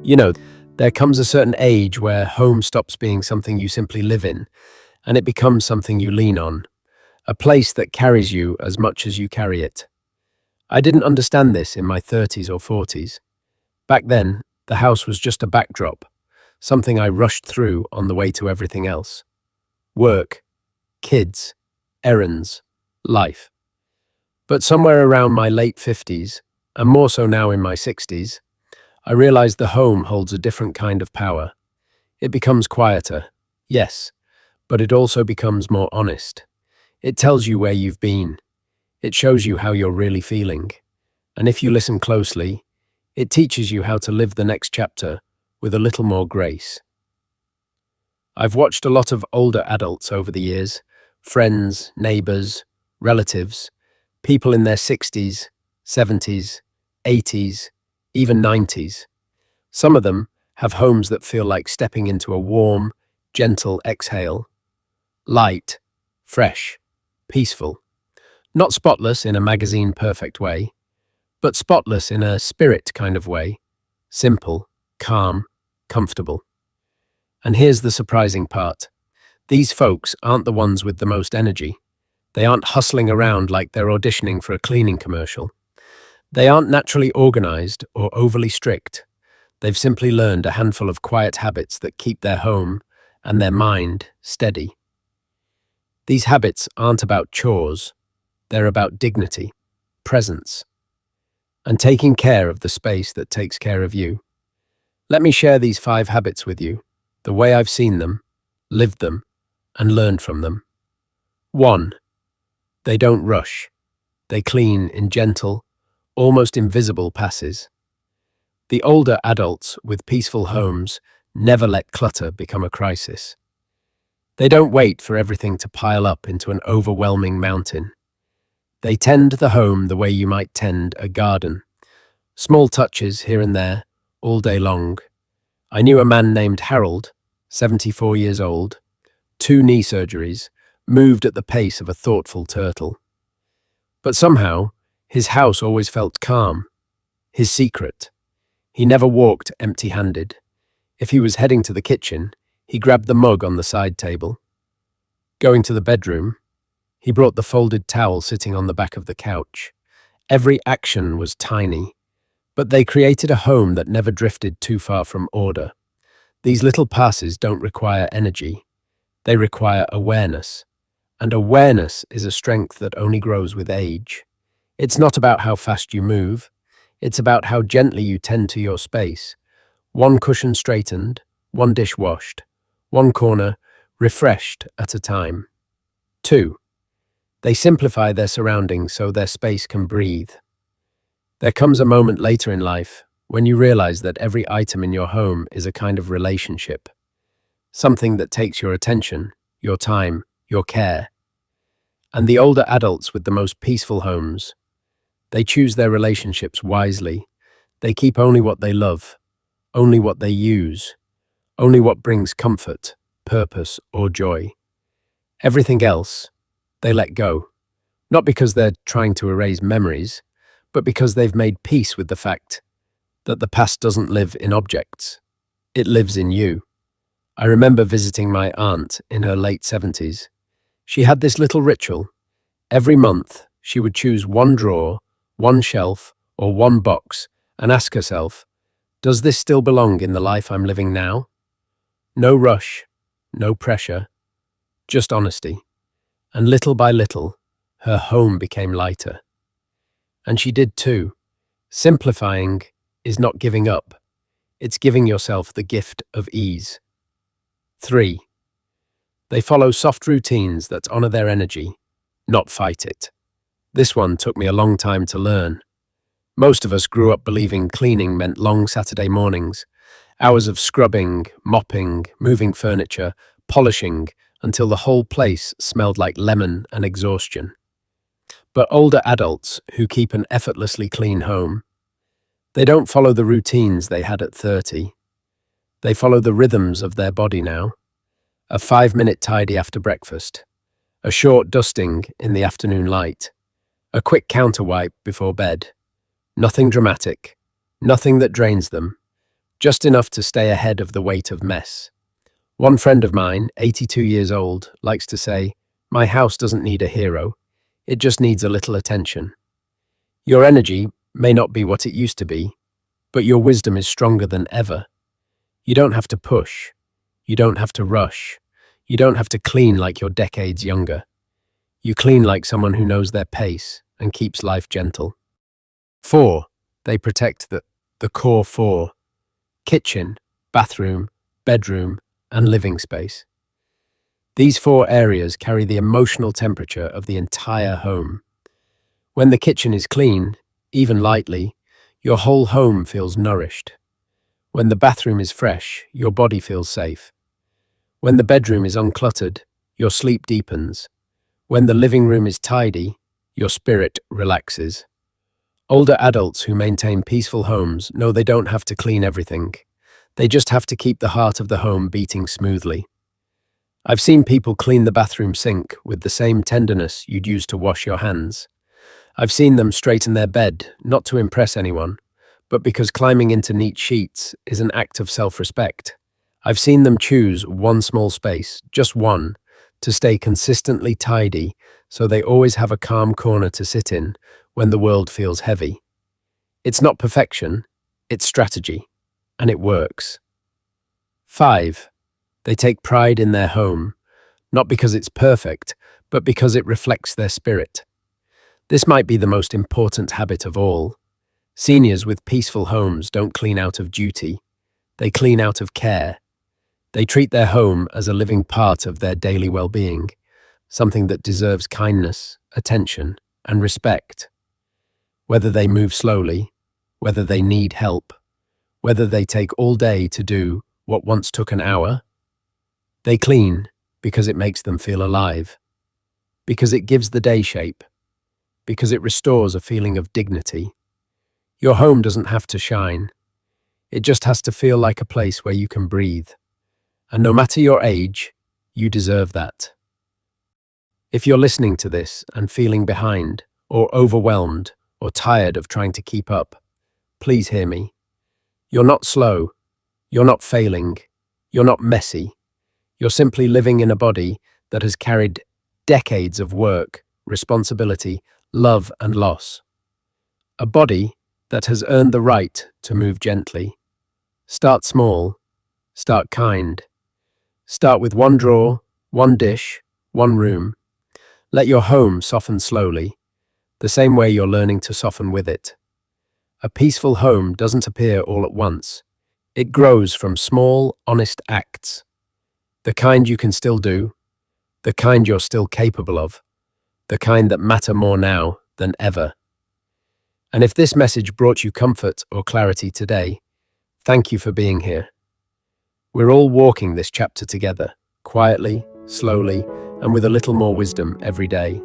You know, there comes a certain age where home stops being something you simply live in, and it becomes something you lean on, a place that carries you as much as you carry it. I didn't understand this in my 30s or 40s. Back then, the house was just a backdrop, something I rushed through on the way to everything else. Work, kids, errands, life. But somewhere around my late 50s, and more so now in my 60s, I realized the home holds a different kind of power. It becomes quieter, yes, but it also becomes more honest. It tells you where you've been. It shows you how you're really feeling. And if you listen closely, it teaches you how to live the next chapter with a little more grace. I've watched a lot of older adults over the years, friends, neighbors, relatives, people in their 60s, 70s, 80s, even 90s. Some of them have homes that feel like stepping into a warm, gentle exhale. Light, fresh, peaceful. Not spotless in a magazine perfect way, but spotless in a spirit kind of way. Simple, calm, comfortable. And here's the surprising part. These folks aren't the ones with the most energy. They aren't hustling around like they're auditioning for a cleaning commercial. They aren't naturally organized or overly strict. They've simply learned a handful of quiet habits that keep their home and their mind steady. These habits aren't about chores. They're about dignity, presence, and taking care of the space that takes care of you. Let me share these 5 habits with you, the way I've seen them, lived them, and learned from them. 1. They don't rush. They clean in gentle, almost invisible passes. The older adults with peaceful homes never let clutter become a crisis. They don't wait for everything to pile up into an overwhelming mountain. They tend the home the way you might tend a garden. Small touches here and there, all day long. I knew a man named Harold, 74 years old, 2 knee surgeries, moved at the pace of a thoughtful turtle. But somehow, his house always felt calm. His secret. He never walked empty-handed. If he was heading to the kitchen, he grabbed the mug on the side table. Going to the bedroom, he brought the folded towel sitting on the back of the couch. Every action was tiny, but they created a home that never drifted too far from order. These little passes don't require energy. They require awareness. And awareness is a strength that only grows with age. It's not about how fast you move. It's about how gently you tend to your space. 1 cushion straightened, 1 dish washed, 1 corner refreshed at a time. 2. They simplify their surroundings so their space can breathe. There comes a moment later in life when you realize that every item in your home is a kind of relationship. Something that takes your attention, your time, your care. And the older adults with the most peaceful homes, they choose their relationships wisely. They keep only what they love, only what they use, only what brings comfort, purpose, or joy. Everything else, they let go. Not because they're trying to erase memories, but because they've made peace with the fact that the past doesn't live in objects. It lives in you. I remember visiting my aunt in her late 70s. She had this little ritual. Every month, she would choose 1 drawer, 1 shelf, or 1 box and ask herself, does this still belong in the life I'm living now? No rush, no pressure, just honesty. And little by little, her home became lighter. And she did too. Simplifying is not giving up. It's giving yourself the gift of ease. 3. They follow soft routines that honor their energy, not fight it. This one took me a long time to learn. Most of us grew up believing cleaning meant long Saturday mornings, hours of scrubbing, mopping, moving furniture, polishing, until the whole place smelled like lemon and exhaustion. But older adults who keep an effortlessly clean home, they don't follow the routines they had at 30. They follow the rhythms of their body now. A 5-minute tidy after breakfast, a short dusting in the afternoon light, a quick counter wipe before bed. Nothing dramatic, nothing that drains them, just enough to stay ahead of the weight of mess. One friend of mine, 82 years old, likes to say, "My house doesn't need a hero, it just needs a little attention." Your energy may not be what it used to be, but your wisdom is stronger than ever. You don't have to push. You don't have to rush. You don't have to clean like you're decades younger. You clean like someone who knows their pace and keeps life gentle. 4. They protect the core four: kitchen, bathroom, bedroom, and living space. These 4 areas carry the emotional temperature of the entire home. When the kitchen is clean, even lightly, your whole home feels nourished. When the bathroom is fresh, your body feels safe. When the bedroom is uncluttered, your sleep deepens. When the living room is tidy, your spirit relaxes. Older adults who maintain peaceful homes know they don't have to clean everything. They just have to keep the heart of the home beating smoothly. I've seen people clean the bathroom sink with the same tenderness you'd use to wash your hands. I've seen them straighten their bed, not to impress anyone, but because climbing into neat sheets is an act of self-respect. I've seen them choose one small space, just one, to stay consistently tidy so they always have a calm corner to sit in when the world feels heavy. It's not perfection, it's strategy, and it works. 5. They take pride in their home, not because it's perfect, but because it reflects their spirit. This might be the most important habit of all. Seniors with peaceful homes don't clean out of duty, they clean out of care. They treat their home as a living part of their daily well-being, something that deserves kindness, attention, and respect. Whether they move slowly, whether they need help, whether they take all day to do what once took an hour, they clean because it makes them feel alive, because it gives the day shape, because it restores a feeling of dignity. Your home doesn't have to shine. It just has to feel like a place where you can breathe. And no matter your age, you deserve that. If you're listening to this and feeling behind, or overwhelmed, or tired of trying to keep up, please hear me. You're not slow. You're not failing. You're not messy. You're simply living in a body that has carried decades of work, responsibility, love, and loss. A body that has earned the right to move gently. Start small. Start kind. Start with one drawer, one dish, one room. Let your home soften slowly, the same way you're learning to soften with it. A peaceful home doesn't appear all at once. It grows from small, honest acts. The kind you can still do, the kind you're still capable of, the kind that matter more now than ever. And if this message brought you comfort or clarity today, thank you for being here. We're all walking this chapter together, quietly, slowly, and with a little more wisdom every day.